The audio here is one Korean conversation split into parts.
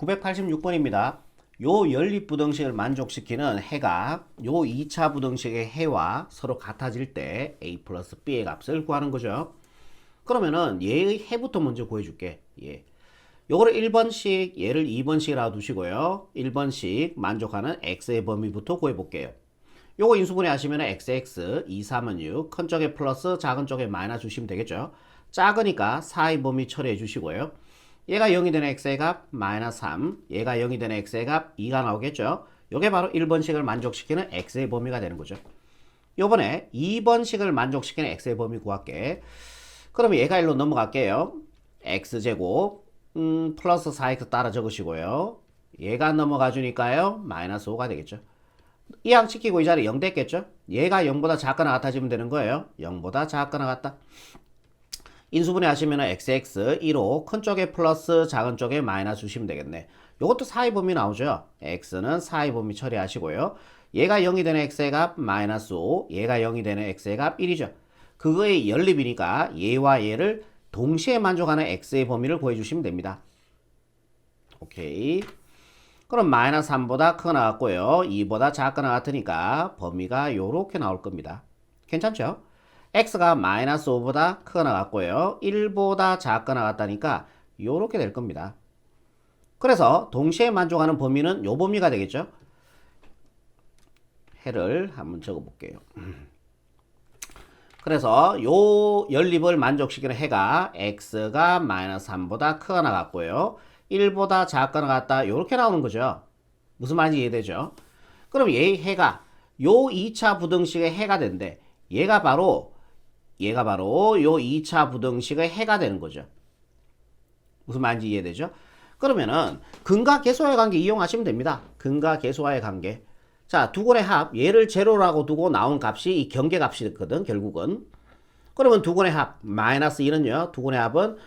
986번입니다. 요 연립부등식을 만족시키는 해가 요 2차 부등식의 해와 서로 같아질 때 a 플러스 b의 값을 구하는 거죠. 그러면은 얘의 해부터 먼저 구해줄게. 예. 요거를 1번씩, 얘를 2번씩이라고 두시고요. 1번씩 만족하는 x의 범위부터 구해볼게요. 요거 인수분해 하시면 xx, 2, 3은 6, 큰 쪽에 플러스, 작은 쪽에 마이너스 주시면 되겠죠. 작으니까 4의 범위 처리해 주시고요. 얘가 0이 되는 x의 값 마이너스 3, 얘가 0이 되는 x의 값 2가 나오겠죠. 요게 바로 1번식을 만족시키는 x의 범위가 되는 거죠. 요번에 2번식을 만족시키는 x의 범위 구할게. 그럼 얘가 1로 넘어갈게요. x제곱 플러스 4x 따라 적으시고요. 얘가 넘어가 주니까요. 마이너스 5가 되겠죠. 이항 시키고 이 자리 0 됐겠죠. 얘가 0보다 작거나 같아지면 되는 거예요. 0보다 작거나 같다. 인수분해 하시면 xx 1호 큰 쪽에 플러스 작은 쪽에 마이너스 주시면 되겠네. 요것도 4의 범위 나오죠. x는 4의 범위 처리하시고요. 얘가 0이 되는 x의 값 마이너스 5, 얘가 0이 되는 x의 값 1이죠. 그거의 연립이니까 얘와 얘를 동시에 만족하는 x의 범위를 구해주시면 됩니다. 오케이. 그럼 마이너스 3보다 크거나 같고요. 2보다 작거나 같으니까 범위가 요렇게 나올 겁니다. 괜찮죠? x가 마이너스 5보다 크거나 같고요. 1보다 작거나 같다니까 요렇게 될 겁니다. 그래서 동시에 만족하는 범위는 요 범위가 되겠죠? 해를 한번 적어 볼게요. 그래서 요 연립을 만족시키는 해가 x가 마이너스 3보다 크거나 같고요. 1보다 작거나 같다 요렇게 나오는 거죠. 무슨 말인지 이해되죠? 그럼 얘의 해가 요 2차 부등식의 해가 된대. 얘가 바로 요 2차 부등식의 해가 되는 거죠. 무슨 말인지 이해되죠? 그러면은 근과 계수와의 관계 이용하시면 됩니다. 근과 계수와의 관계. 자, 두 근의 합, 얘를 제로라고 두고 나온 값이 이 경계값이거든, 결국은. 그러면 두 근의 합, 마이너스 2는요, 두 근의 합은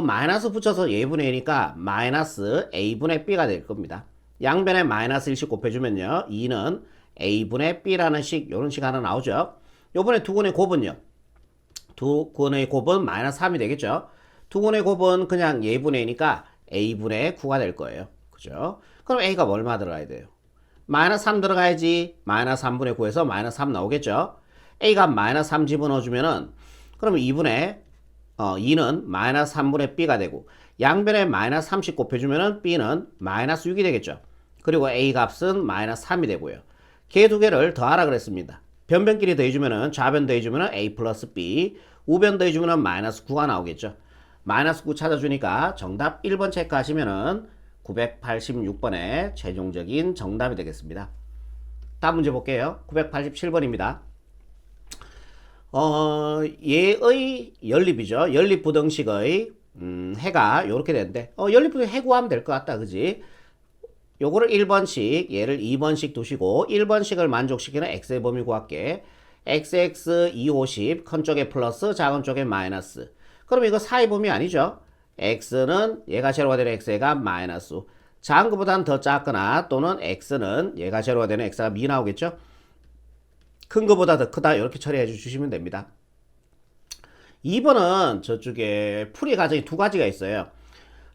마이너스 붙여서 예분의 1이니까 마이너스 a분의 b가 될 겁니다. 양변에 마이너스 1씩 곱해주면요, 2는 a분의 b라는 식, 요런 식 하나 나오죠. 요번에 두 근의 곱은요, 두 근의 곱은 마이너스 3이 되겠죠. 두 근의 곱은 그냥 예분의 2니까 a분의 9가 될 거예요. 그죠? 그럼 a가 얼마 들어가야 돼요? 마이너스 3 들어가야지 마이너스 3분의 9에서 마이너스 3 나오겠죠. a가 마이너스 3 집어넣어주면은 그러면 2는 마이너스 3분의 b가 되고 양변에 마이너스 30 곱해주면은 b는 마이너스 6이 되겠죠. 그리고 a 값은 마이너스 3이 되고요. 걔 두 개를 더하라 그랬습니다. 변변끼리 더해주면은 좌변 더해주면은 a 플러스 b, 우변 더해주면은 마이너스 9가 나오겠죠. 마이너스 9 찾아주니까 정답 1번 체크하시면은 986번의 최종적인 정답이 되겠습니다. 다음 문제 볼게요. 987번입니다. 얘의 연립이죠. 연립부등식의 해가 이렇게 되는데 연립부등식 해 구하면 될 것 같다. 그지? 요거를 1번씩 얘를 2번씩 두시고 1번씩을 만족시키는 x의 범위 구할게. xx 250 큰 쪽에 플러스 작은 쪽에 마이너스. 그럼 이거 4의 범위 아니죠? x는 얘가 제로가 되는 x의 값 마이너스, 작은 것보다는 더 작거나 또는 x는 얘가 제로가 되는 x가 2 나오겠죠? 큰 것보다 더 크다 이렇게 처리해 주시면 됩니다. 2번은 저쪽에 풀이 과정이 두 가지가 있어요.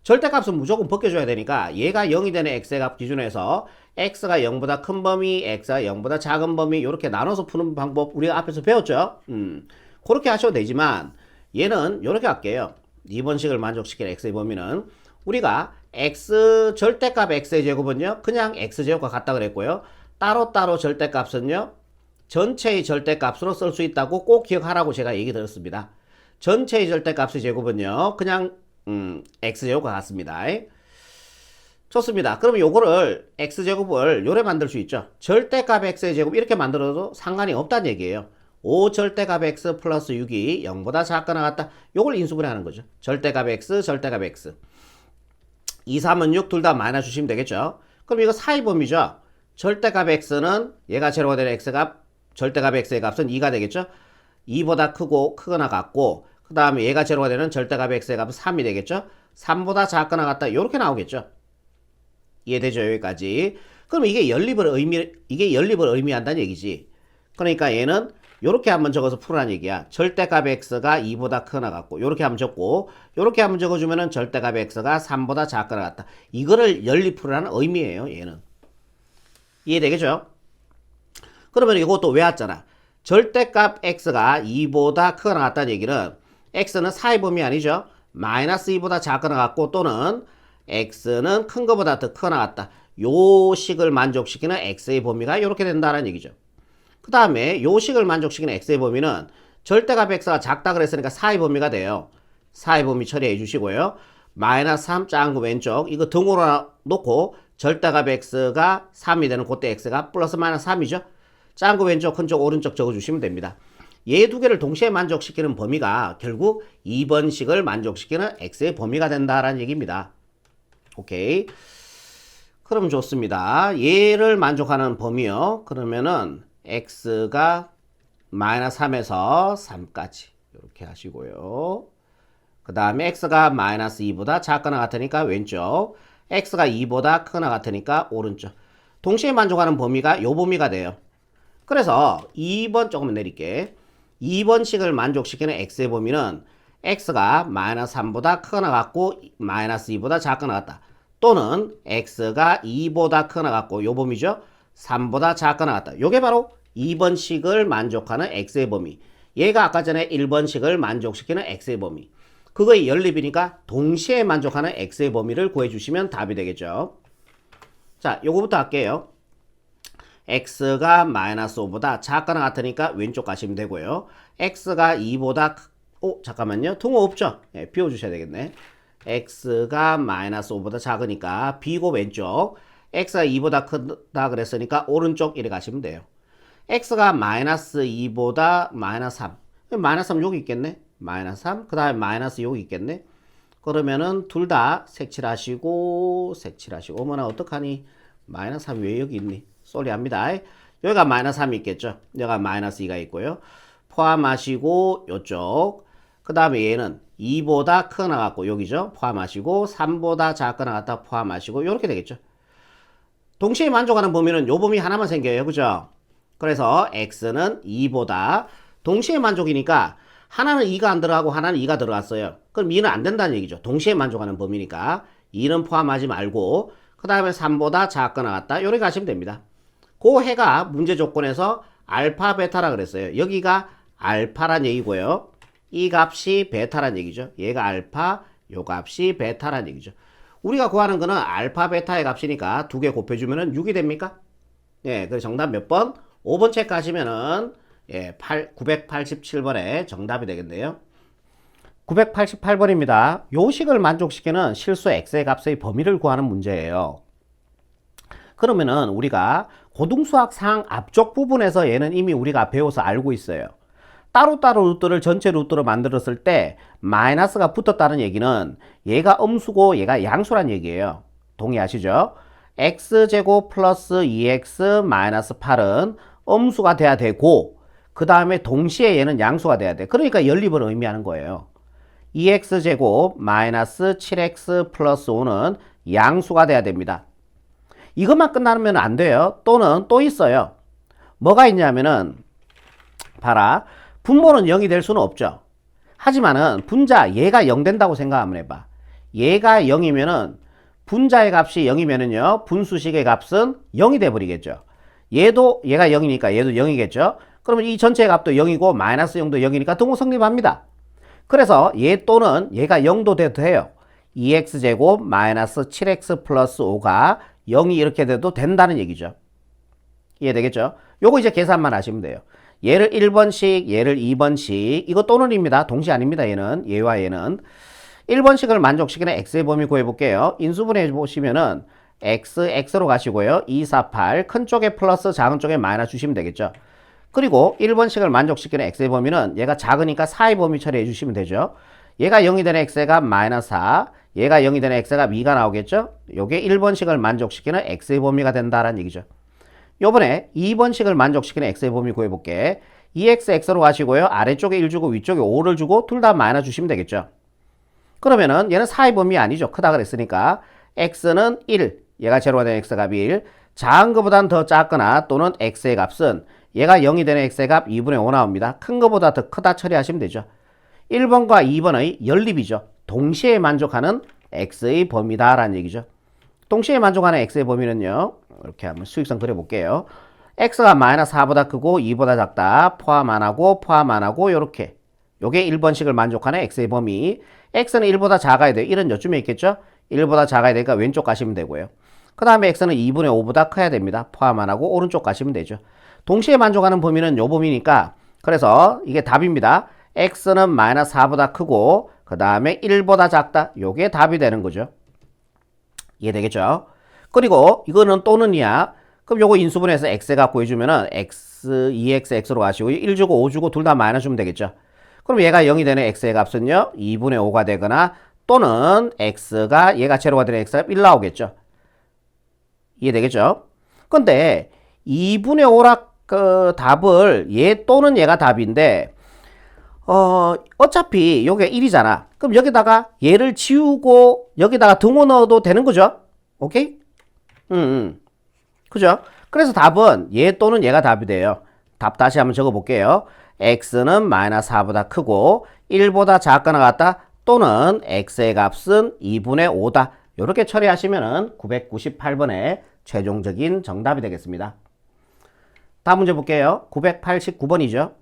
절대값은 무조건 벗겨줘야 되니까 얘가 0이 되는 x의 값 기준에서 x가 0보다 큰 범위, x가 0보다 작은 범위 이렇게 나눠서 푸는 방법 우리가 앞에서 배웠죠? 그렇게 하셔도 되지만 얘는 이렇게 할게요. 2번식을 만족시키는 x의 범위는 우리가 x 절대값 x의 제곱은요 그냥 x제곱과 같다 그랬고요. 따로따로 절대값은요 전체의 절대값으로 쓸 수 있다고 꼭 기억하라고 제가 얘기 드렸습니다. 전체의 절대값의 제곱은요 그냥 x제곱과 같습니다. 좋습니다. 그럼 요거를 x제곱을 요래 만들 수 있죠. 절대값 x의 제곱 이렇게 만들어도 상관이 없다는 얘기예요. 5 절대값 x 플러스 6이 0보다 작거나 같다. 요걸 인수분해 하는 거죠. 절대값 x, 절대값 x. 2, 3은 6 둘 다 마이너스 주시면 되겠죠. 그럼 이거 4의 범위죠. 절대값 x는 얘가 제로가 되는 x값, 절대값 x의 값은 2가 되겠죠. 2보다 크고 크거나 같고 그 다음에 얘가 제로가 되는 절대값 x의 값은 3이 되겠죠. 3보다 작거나 같다. 이렇게 나오겠죠. 이해되죠? 여기까지. 그럼 이게 연립을 의미한다는 얘기지. 그러니까 얘는 요렇게 한번 적어서 풀으라는 얘기야. 절대값 x가 2보다 크거나 같고 요렇게 한번 적고 요렇게 한번 적어주면은 절대값 x가 3보다 작거나 같다. 이거를 연립 풀으라는 의미예요. 얘는. 이해되겠죠? 그러면 이것도 외웠잖아. 절대값 x가 2보다 크거나 같다는 얘기는 x는 4의 범위 아니죠? 마이너스 2보다 작거나 같고 또는 x는 큰 거보다 더 크거나 같다. 요 식을 만족시키는 x의 범위가 이렇게 된다는 얘기죠. 그 다음에 요 식을 만족시키는 x의 범위는 절대값 x가 작다 그랬으니까 4의 범위가 돼요. 4의 범위 처리해 주시고요. 마이너스 3 작은 거 왼쪽 이거 등호로 놓고 절대값 x가 3이 되는 그때 x가 플러스 마이너스 3이죠. 작은 거 왼쪽 큰 쪽 오른쪽 적어주시면 됩니다. 얘 두 개를 동시에 만족시키는 범위가 결국 2번 식을 만족시키는 x의 범위가 된다라는 얘기입니다. 오케이. 그럼 좋습니다. 얘를 만족하는 범위요. 그러면은 x가 마이너스 3에서 3까지 이렇게 하시고요. 그 다음에 x가 마이너스 2보다 작거나 같으니까 왼쪽, x가 2보다 크거나 같으니까 오른쪽. 동시에 만족하는 범위가 요 범위가 돼요. 그래서 2번 조금 내릴게. 2번식을 만족시키는 x의 범위는 x가 마이너스 3보다 크거나 같고 마이너스 2보다 작거나 같다. 또는 x가 2보다 크거나 같고 요 범위죠. 3보다 작거나 같다. 요게 바로 2번식을 만족하는 x의 범위. 얘가 아까 전에 1번식을 만족시키는 x의 범위. 그거의 연립이니까 동시에 만족하는 x의 범위를 구해주시면 답이 되겠죠. 자, 요거부터 할게요. x가 마이너스 5보다 작거나 같으니까 왼쪽 가시면 되고요. x가 2보다 잠깐만요. 등호 없죠? 네, 비워주셔야 되겠네. x가 마이너스 5보다 작으니까 b고 왼쪽, x가 2보다 크다 그랬으니까 오른쪽 이래 가시면 돼요. x가 마이너스 2보다 마이너스 3, 마이너스 3 여기 있겠네. 마이너스 3, 그 다음에 마이너스 여기 있겠네. 그러면은 둘 다 색칠하시고 어머나 어떡하니. 마이너스 3이 왜 여기 있니? 쏘리합니다. 여기가 마이너스 3이 있겠죠. 여기가 마이너스 2가 있고요. 포함하시고 요쪽, 그 다음에 얘는 2보다 크거나 같고 여기죠. 포함하시고 3보다 작거나 같다 포함하시고 이렇게 되겠죠. 동시에 만족하는 범위는 요 범위 하나만 생겨요. 그죠? 그래서 x는 2보다 동시에 만족이니까 하나는 2가 안 들어가고 하나는 2가 들어갔어요. 그럼 2는 안 된다는 얘기죠. 동시에 만족하는 범위니까 2는 포함하지 말고 그 다음에 3보다 작거나 같다 이렇게 가시면 됩니다. 그 해가 문제 조건에서 알파 베타라 그랬어요. 여기가 알파란 얘기고요. 이 값이 베타란 얘기죠. 얘가 알파, 요 값이 베타란 얘기죠. 우리가 구하는 거는 알파 베타의 값이니까 두 개 곱해주면은 6이 됩니까? 예, 그래서 정답 몇 번? 5번 체크하시면은 987번에 정답이 되겠네요. 988번입니다. 요 식을 만족시키는 실수 x의 값의 범위를 구하는 문제예요. 그러면은 우리가 고등수학 상 앞쪽 부분에서 얘는 이미 우리가 배워서 알고 있어요. 따로따로 루트를 전체 루트로 만들었을 때 마이너스가 붙었다는 얘기는 얘가 음수고 얘가 양수란 얘기예요. 동의하시죠? x제곱 플러스 2x 마이너스 8은 음수가 돼야 되고 그 다음에 동시에 얘는 양수가 돼야 돼. 그러니까 연립을 의미하는 거예요. 2x제곱 마이너스 7x 플러스 5는 양수가 돼야 됩니다. 이것만 끝나면 안 돼요. 또는 또 있어요. 뭐가 있냐면은 봐라. 분모는 0이 될 수는 없죠. 하지만은 분자 얘가 0 된다고 생각 한번 해봐. 얘가 0이면은 분자의 값이 0이면은요. 분수식의 값은 0이 돼 버리겠죠. 얘도 얘가 0이니까 얘도 0이겠죠. 그러면 이 전체의 값도 0이고 마이너스 0도 0이니까 등호 성립합니다. 그래서 얘 또는 얘가 0도 돼도 해요. 2x제곱 마이너스 7x 플러스 5가 0이 이렇게 돼도 된다는 얘기죠. 이해되겠죠? 요거 이제 계산만 하시면 돼요. 얘를 1번씩, 얘를 2번씩, 이거 또는입니다. 동시 아닙니다. 얘는, 얘와 얘는. 1번씩을 만족시키는 x의 범위 구해볼게요. 인수분해 보시면은 x로 가시고요. 2, 4, 8, 큰 쪽에 플러스, 작은 쪽에 마이너스 주시면 되겠죠. 그리고 1번씩을 만족시키는 x의 범위는 얘가 작으니까 4의 범위 처리해 주시면 되죠. 얘가 0이 되는 x가 마이너스 4, 얘가 0이 되는 x가 2가 나오겠죠. 요게 1번씩을 만족시키는 x의 범위가 된다라는 얘기죠. 요번에 2번씩을 만족시키는 x의 범위 구해볼게. 2x, x로 가시고요. 아래쪽에 1 주고 위쪽에 5를 주고 둘 다 마이너스 주시면 되겠죠. 그러면은 얘는 4의 범위 아니죠. 크다 그랬으니까 x는 1, 얘가 제로가 되는 x값이 1, 작은 것보다는 더 작거나 또는 x의 값은 얘가 0이 되는 x의 값 2분의 5 나옵니다. 큰 거보다 더 크다 처리하시면 되죠. 1번과 2번의 연립이죠. 동시에 만족하는 x의 범위다 라는 얘기죠. 동시에 만족하는 x의 범위는요. 이렇게 한번 수익선 그려볼게요. x가 마이너스 4보다 크고 2보다 작다. 포함 안 하고 이렇게. 요게 1번식을 만족하는 x의 범위. x는 1보다 작아야 돼요. 1은 요쯤에 있겠죠? 1보다 작아야 되니까 왼쪽 가시면 되고요. 그 다음에 x는 2분의 5보다 커야 됩니다. 포함 안 하고 오른쪽 가시면 되죠. 동시에 만족하는 범위는 요 범위니까 그래서 이게 답입니다. x는 마이너스 4보다 크고 그 다음에 1보다 작다. 요게 답이 되는 거죠. 이해되겠죠? 그리고 이거는 또는이야. 그럼 요거 인수분해서 x 값 구해주면은 x, 2x, x로 가시고 1 주고 5 주고 둘 다 마이너스 주면 되겠죠. 그럼 얘가 0이 되는 x의 값은요 2분의 5가 되거나 또는 x가 얘가 제로가 되는 x가 1 나오겠죠. 이해되겠죠? 근데 2분의 5라 그 답을 얘 또는 얘가 답인데 어차피 요게 1이잖아. 그럼 여기다가 얘를 지우고 여기다가 등호 넣어도 되는 거죠? 오케이? 그죠? 그래서 답은 얘 또는 얘가 답이 돼요. 답 다시 한번 적어 볼게요. x는 마이너스 4보다 크고 1보다 작거나 같다 또는 x의 값은 2분의 5다. 이렇게 처리하시면은 998번의 최종적인 정답이 되겠습니다. 다음 문제 볼게요. 989번이죠.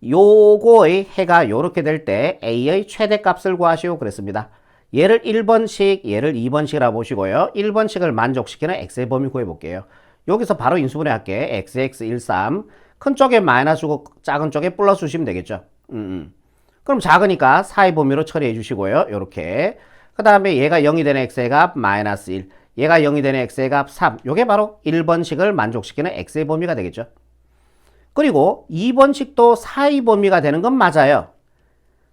요거의 해가 요렇게 될 때 a의 최대값을 구하시오 그랬습니다. 얘를 1번식, 얘를 2번식이라고 보시고요. 1번식을 만족시키는 x의 범위 구해볼게요. 여기서 바로 인수분해 할게. xx13 큰 쪽에 마이너스 주고 작은 쪽에 플러스 주시면 되겠죠. 그럼 작으니까 4의 범위로 처리해 주시고요. 요렇게. 그 다음에 얘가 0이 되는 x의 값 마이너스 1, 얘가 0이 되는 x의 값 3. 요게 바로 1번식을 만족시키는 x의 범위가 되겠죠. 그리고 2번식도 4의 범위가 되는 건 맞아요.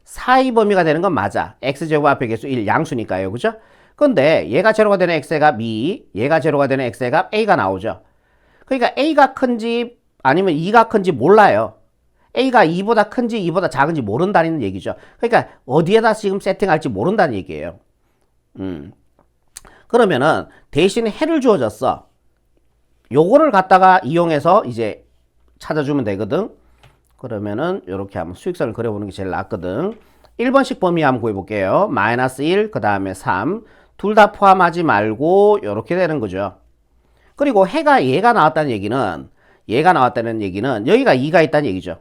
4의 범위가 되는 건 맞아. x제곱 앞에 개수 1 양수니까요. 그죠? 근데 얘가 제로가 되는 x의 값 2, 얘가 제로가 되는 x의 값 a가 나오죠. 그러니까 a가 큰지 아니면 2가 큰지 몰라요. a가 2보다 큰지 2보다 작은지 모른다는 얘기죠. 그러니까 어디에다 지금 세팅할지 모른다는 얘기예요. 그러면은 대신 해를 주어졌어. 요거를 갖다가 이용해서 이제 찾아주면 되거든. 그러면은 이렇게 한번 수익선을 그려보는 게 제일 낫거든. 1번식 범위 한번 구해볼게요. 마이너스 1, 그 다음에 3. 둘 다 포함하지 말고 이렇게 되는 거죠. 그리고 해가 얘가 나왔다는 얘기는 여기가 2가 있다는 얘기죠.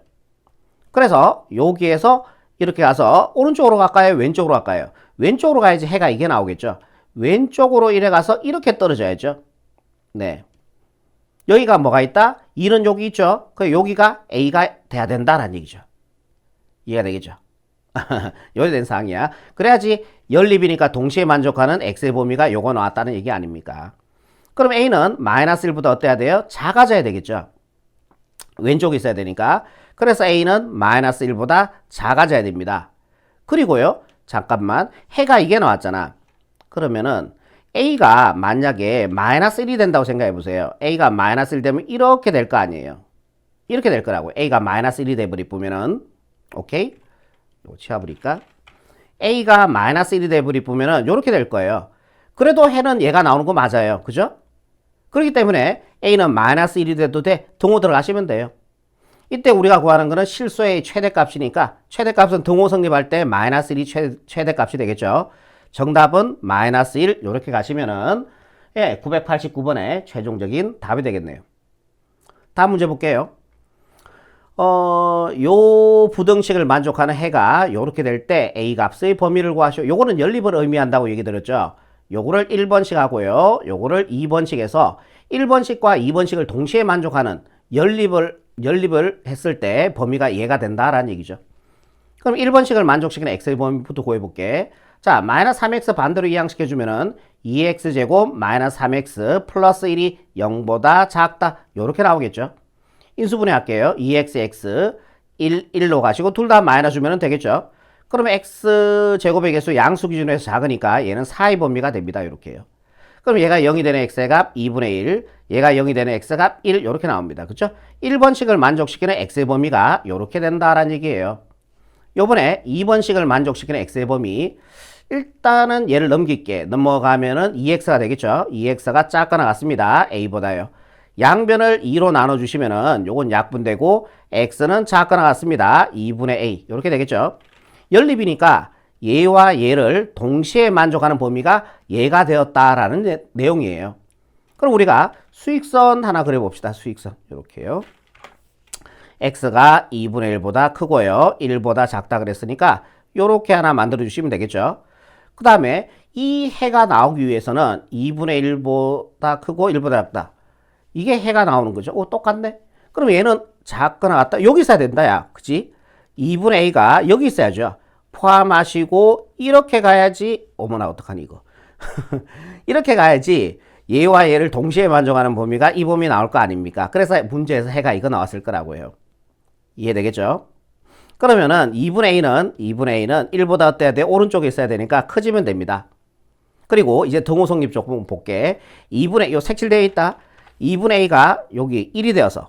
그래서 여기에서 이렇게 가서 오른쪽으로 갈까요? 왼쪽으로 갈까요? 왼쪽으로 가야지 해가 이게 나오겠죠. 왼쪽으로 이래 가서 이렇게 떨어져야죠. 네. 여기가 뭐가 있다? 2는 여기 있죠. 그 여기가 a가 돼야 된다라는 얘기죠. 이해가 되겠죠? 여기 된 사항이야. 그래야지 연립이니까 동시에 만족하는 x의 범위가 요거 나왔다는 얘기 아닙니까? 그럼 a는 마이너스 1보다 어때야 돼요? 작아져야 되겠죠. 왼쪽에 있어야 되니까. 그래서 a는 마이너스 1보다 작아져야 됩니다. 그리고요. 잠깐만. 해가 이게 나왔잖아. 그러면은 a가 만약에 마이너스 1이 된다고 생각해 보세요. a가 마이너스 1 되면 이렇게 될 거 아니에요. 이렇게 될 거라고. a가 마이너스 1이 돼버리면은 오케이? 이거 치워버릴까? a가 마이너스 1이 돼버리면은 이렇게 될 거예요. 그래도 해는 얘가 나오는 거 맞아요. 그죠? 그렇기 때문에 a는 마이너스 1이 돼도 돼. 등호 들어가시면 돼요. 이때 우리가 구하는 거는 실수의 최대값이니까 최대값은 등호 성립할 때 마이너스 1이 최대값이 되겠죠. 정답은 마이너스 1 이렇게 가시면은 989번의 최종적인 답이 되겠네요. 다음 문제 볼게요. 요 부등식을 만족하는 해가 요렇게 될 때 a 값의 범위를 구하시오. 요거는 연립을 의미한다고 얘기 드렸죠. 요거를 1번식 하고요. 요거를 2번식 해서 1번식과 2번식을 동시에 만족하는 연립을 했을 때 범위가 얘가 된다라는 얘기죠. 그럼 1번식을 만족시키는 x의 범위부터 구해볼게. 자, 마이너스 3x 반대로 이항시켜주면은 2x제곱 마이너스 3x 플러스 1이 0보다 작다. 요렇게 나오겠죠. 인수분해 할게요. 2xx 1로 가시고 둘 다 마이너스 주면 되겠죠. 그러면 x제곱의 개수 양수 기준으로 해서 작으니까 얘는 4의 범위가 됩니다. 이렇게요. 그럼 얘가 0이 되는 x의 값 2분의 1, 얘가 0이 되는 x의 값 1 이렇게 나옵니다. 그렇죠? 1번식을 만족시키는 x의 범위가 이렇게 된다라는 얘기예요. 요번에 2번식을 만족시키는 x의 범위 일단은 얘를 넘어가면은 2x가 되겠죠. 2x가 작거나 같습니다. a보다요. 양변을 2로 나눠주시면은 요건 약분되고 x는 작거나 같습니다. 2분의 a 이렇게 되겠죠. 연립이니까 얘와 얘를 동시에 만족하는 범위가 얘가 되었다라는 내용이에요. 그럼 우리가 수익선 하나 그려봅시다. 수익선 이렇게요. x가 2분의 1보다 크고요. 1보다 작다 그랬으니까 이렇게 하나 만들어 주시면 되겠죠. 그 다음에 이 해가 나오기 위해서는 2분의 1보다 크고 1보다 작다. 이게 해가 나오는 거죠. 오, 똑같네. 그럼 얘는 작거나 같다. 여기 있어야 된다, 야. 그치? 2분의 a가 여기 있어야죠. 포함하시고 이렇게 가야지. 어머나 어떡하니 이거. 이렇게 가야지 얘와 얘를 동시에 만족하는 범위가 이 범위 나올 거 아닙니까? 그래서 문제에서 해가 이거 나왔을 거라고요. 이해되겠죠? 그러면은 2분의 a는 1보다 어때야 돼? 오른쪽에 있어야 되니까 커지면 됩니다. 그리고 이제 등호성립 조금 볼게. 2분의 요 색칠되어 있다. 2분의 a가 여기 1이 되어서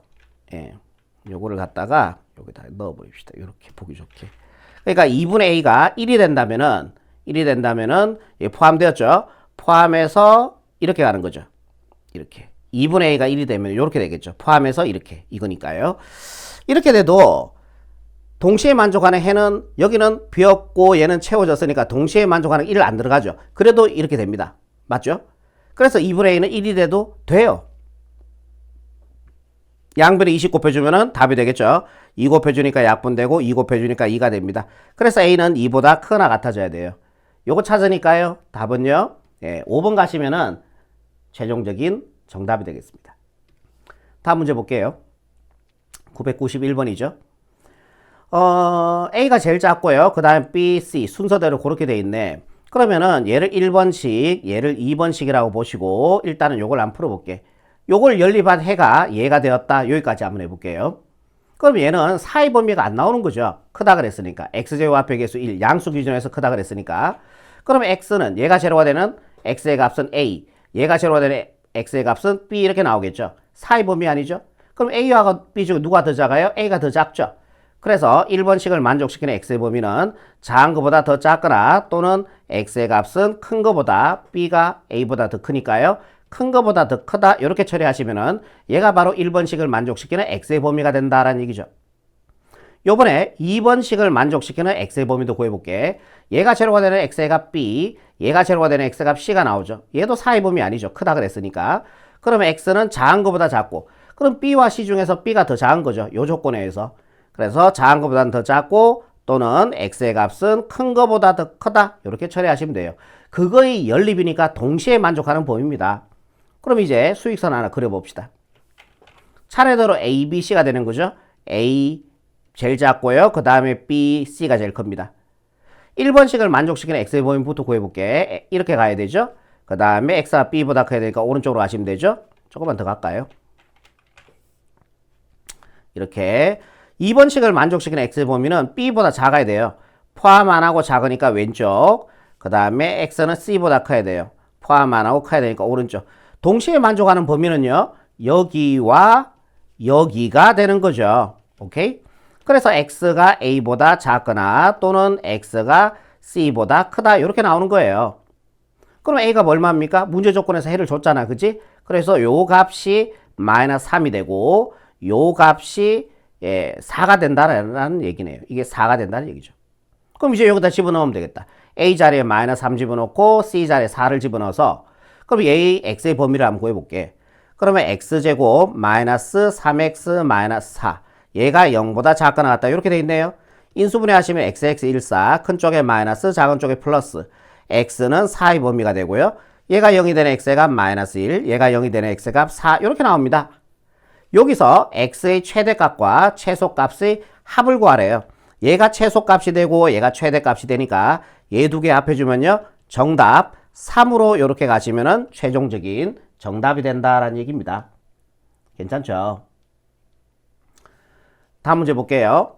요거를 갖다가 여기다 넣어 버립시다. 이렇게 보기 좋게. 그러니까 2분의 a가 1이 된다면은 포함되었죠. 포함해서 이렇게 가는 거죠. 이렇게. 2분의 a가 1이 되면 이렇게 되겠죠. 포함해서 이렇게. 이거니까요. 이렇게 돼도 동시에 만족하는 해는 여기는 비었고 얘는 채워졌으니까 동시에 만족하는 1을 안 들어가죠. 그래도 이렇게 됩니다. 맞죠? 그래서 2분의 a는 1이 돼도 돼요. 양변에 20 곱해주면 답이 되겠죠. 2 곱해주니까 약분되고 2 곱해주니까 2가 됩니다. 그래서 a는 2보다 크거나 같아져야 돼요. 요거 찾으니까요. 답은요. 5번 가시면은 최종적인 정답이 되겠습니다. 다음 문제 볼게요. 991번이죠. A가 제일 작고요. 그 다음 B, C 순서대로 그렇게 돼 있네. 그러면은 얘를 1번씩, 얘를 2번씩이라고 보시고 일단은 요걸 한번 풀어볼게. 요걸 연립한 해가 얘가 되었다. 여기까지 한번 해볼게요. 그럼 얘는 사이 범위가 안 나오는 거죠. 크다 그랬으니까. x제곱합의 개수 1, 양수 기준에서 크다 그랬으니까. 그러면 x는 얘가 제로가 되는 x의 값은 a, 얘가 제로가 되는 x의 값은 b 이렇게 나오겠죠. 사이 범위 아니죠. 그럼 a와 b 중 누가 더 작아요? a가 더 작죠. 그래서 1번씩을 만족시키는 x의 범위는 작은 것보다 더 작거나 또는 x의 값은 큰 것보다 b가 a보다 더 크니까요. 큰 것보다 더 크다 이렇게 처리하시면은 얘가 바로 1번씩을 만족시키는 x의 범위가 된다라는 얘기죠. 요번에 2번씩을 만족시키는 x의 범위도 구해볼게. 얘가 제로가 되는 x의 값 b, 얘가 제로가 되는 x의 값 c가 나오죠. 얘도 사이 범위 아니죠. 크다 그랬으니까. 그러면 x는 작은 것보다 작고, 그럼 b와 c 중에서 b가 더 작은 거죠. 요 조건에 의해서. 그래서 작은 것보다는 더 작고 또는 x의 값은 큰 것보다 더 크다 이렇게 처리하시면 돼요. 그거의 연립이니까 동시에 만족하는 범위입니다. 그럼 이제 수익선 하나 그려봅시다. 차례대로 A, B, C가 되는 거죠. A 제일 작고요. 그 다음에 B, C가 제일 큽니다. 1번씩을 만족시키는 x의 범위부터 구해볼게. 이렇게 가야 되죠. 그 다음에 x가 b보다 커야 되니까 오른쪽으로 가시면 되죠. 조금만 더 갈까요? 이렇게 2번씩을 만족시키는 x의 범위는 b보다 작아야 돼요. 포함 안 하고 작으니까 왼쪽. 그 다음에 x는 c보다 커야 돼요. 포함 안 하고 커야 되니까 오른쪽. 동시에 만족하는 범위는요. 여기와 여기가 되는 거죠. 오케이? 그래서 x가 a보다 작거나 또는 x가 c보다 크다 이렇게 나오는 거예요. 그럼 a가 얼마입니까? 문제 조건에서 해를 줬잖아. 그치? 그래서 요 값이 마이너스 3이 되고 요 값이 4가 된다라는 얘기네요. 이게 4가 된다는 얘기죠. 그럼 이제 여기다 집어넣으면 되겠다. a 자리에 마이너스 3 집어넣고 c 자리에 4를 집어넣어서 그럼 얘의 x의 범위를 한번 구해볼게. 그러면 x제곱 마이너스 3x 마이너스 4 얘가 0보다 작거나 같다 이렇게 돼 있네요. 인수분해 하시면 xx14 큰 쪽에 마이너스 작은 쪽에 플러스 x는 4의 범위가 되고요. 얘가 0이 되는 x의 값 마이너스 1 얘가 0이 되는 x의 값 4 이렇게 나옵니다. 여기서 x의 최대값과 최소값의 합을 구하래요. 얘가 최소값이 되고 얘가 최대값이 되니까 얘 두 개 합해주면요. 정답 3으로 이렇게 가시면은 최종적인 정답이 된다라는 얘기입니다. 괜찮죠? 다음 문제 볼게요.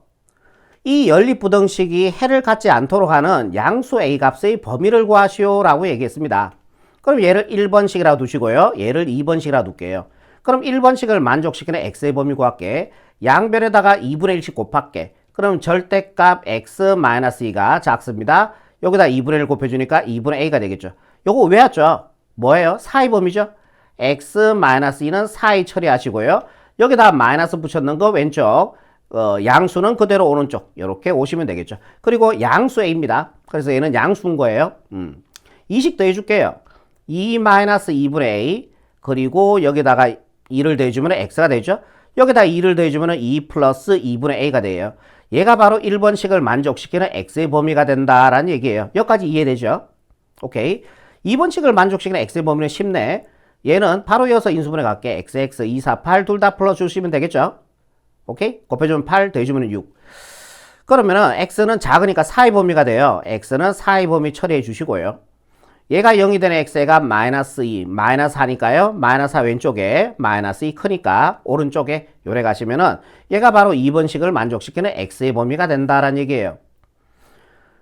이 연립부등식이 해를 갖지 않도록 하는 양수 a 값의 범위를 구하시오 라고 얘기했습니다. 그럼 얘를 1번씩이라고 두시고요. 얘를 2번씩이라고 둘게요. 그럼 1번씩을 만족시키는 x의 범위 구할게. 양변에다가 2분의 1씩 곱할게. 그럼 절대값 x-2가 작습니다. 여기다 2분의 1 곱해주니까 2분의 a가 되겠죠. 요거 외웠죠? 뭐예요? 사이 범위죠? x-2는 4에 처리하시고요. 여기다 마이너스 붙였는 거 왼쪽, 양수는 그대로 오른쪽 이렇게 오시면 되겠죠. 그리고 양수 a입니다. 그래서 얘는 양수인 거예요. 이식 더해줄게요. 2-2분의 a 그리고 여기다가 2를 더해주면 x가 되죠. 여기다 2를 더해주면 2 플러스 2분의 a가 돼요. 얘가 바로 1번식을 만족시키는 x의 범위가 된다라는 얘기예요. 여기까지 이해되죠? 오케이. 2번식을 만족시키는 x의 범위는 쉽네. 얘는 바로 이어서 인수분해 갈게. xx 2, 4, 8 둘 다 풀어주시면 되겠죠? 오케이? 곱해주면 8, 더해주면 6. 그러면은 x는 작으니까 4의 범위가 돼요. x는 4의 범위 처리해 주시고요. 얘가 0이 되는 x가 마이너스 2, 마이너스 4니까요. 마이너스 4 왼쪽에, 마이너스 2 크니까 오른쪽에 요래 가시면은 얘가 바로 2번식을 만족시키는 x의 범위가 된다라는 얘기예요.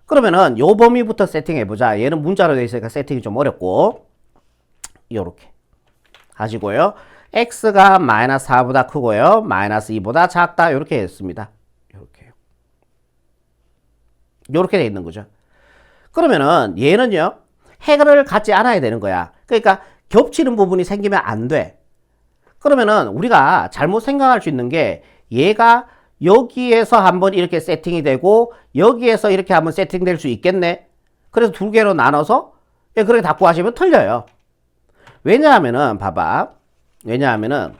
그러면은 요 범위부터 세팅해보자. 얘는 문자로 되어 있으니까 세팅이 좀 어렵고 요렇게 하시고요. x가 마이너스 4보다 크고요. 마이너스 2보다 작다. 요렇게 했습니다. 요렇게요. 요렇게 돼 있는 거죠. 그러면은 얘는요. 해를 갖지 않아야 되는 거야. 그러니까 겹치는 부분이 생기면 안 돼. 그러면은 우리가 잘못 생각할 수 있는 게 얘가 여기에서 한번 이렇게 세팅이 되고 여기에서 이렇게 한번 세팅될 수 있겠네. 그래서 두 개로 나눠서 그렇게 다 구하시면 틀려요. 왜냐하면은 봐봐. 왜냐하면은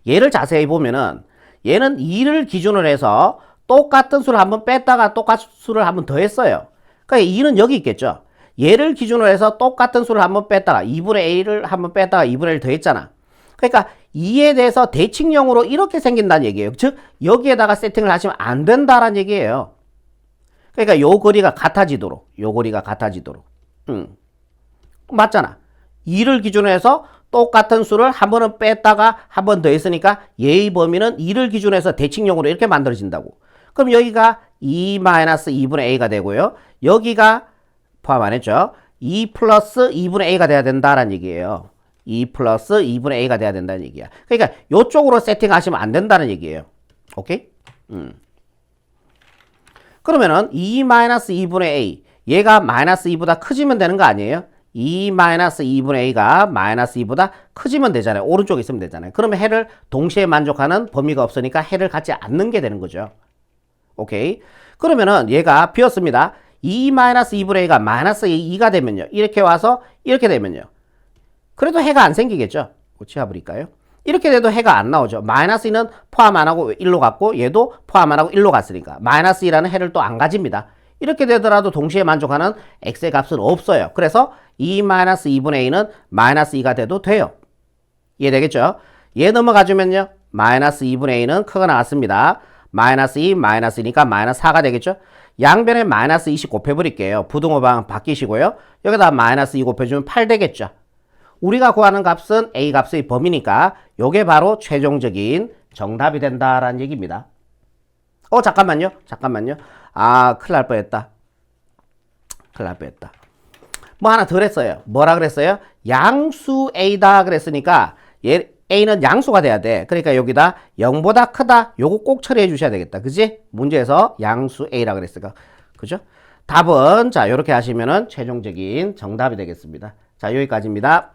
얘를 자세히 보면은 얘는 2를 기준으로 해서 똑같은 수를 한번 뺐다가 똑같은 수를 한번 더했어요. 그러니까 2는 여기 있겠죠. 얘를 기준으로 해서 똑같은 수를 한번 뺐다가 2분의 a를 한번 뺐다가 2분의 1 더했잖아. 그러니까 2에 대해서 대칭형으로 이렇게 생긴다는 얘기예요. 즉 여기에다가 세팅을 하시면 안 된다라는 얘기예요. 그러니까 요 거리가 같아지도록 요 거리가 같아지도록 맞잖아. 2를 기준으로 해서 똑같은 수를 한 번은 뺐다가 한 번 더 했으니까 얘의 범위는 2를 기준으로 해서 대칭형으로 이렇게 만들어진다고. 그럼 여기가 2-2분의 a가 되고요. 여기가 포함 안 했죠. 2 플러스 2분의 a가 돼야 된다라는 얘기예요. 2 플러스 2분의 a가 돼야 된다는 얘기야. 그러니까 이쪽으로 세팅하시면 안 된다는 얘기예요. 오케이? 그러면은 2-2분의 a 얘가 마이너스 2보다 커지면 되는 거 아니에요? 2-2분의 a가 마이너스 2보다 커지면 되잖아요. 오른쪽에 있으면 되잖아요. 그러면 해를 동시에 만족하는 범위가 없으니까 해를 갖지 않는 게 되는 거죠. 오케이? 그러면은 얘가 비었습니다. 2-2분의 a가 마이너스 2가 되면요. 이렇게 와서 이렇게 되면요. 그래도 해가 안 생기겠죠. 치워버릴까요? 이렇게 돼도 해가 안 나오죠. 마이너스 2는 포함 안 하고 1로 갔고 얘도 포함 안 하고 1로 갔으니까 마이너스 2라는 해를 또 안 가집니다. 이렇게 되더라도 동시에 만족하는 x의 값은 없어요. 그래서 2-2분의 a는 마이너스 2가 돼도 돼요. 이해되겠죠? 얘 넘어가주면요. 마이너스 2분의 a는 크가 나왔습니다. 마이너스 2, 마이너스 2니까 마이너스 4가 되겠죠? 양변에 마이너스 20 곱해버릴게요. 부등호방 바뀌시고요. 여기다 마이너스 2 곱해주면 8 되겠죠? 우리가 구하는 값은 a 값의 범위니까 요게 바로 최종적인 정답이 된다라는 얘기입니다. 잠깐만요. 아, 큰일 날 뻔했다. 뭐 하나 덜 했어요. 뭐라 그랬어요? 양수 a다 그랬으니까 얘 a는 양수가 돼야 돼. 그러니까 여기다 0보다 크다. 요거 꼭 처리해 주셔야 되겠다. 그지? 문제에서 양수 a라 그랬으니까. 그죠? 답은 자, 요렇게 하시면은 최종적인 정답이 되겠습니다. 자, 여기까지입니다.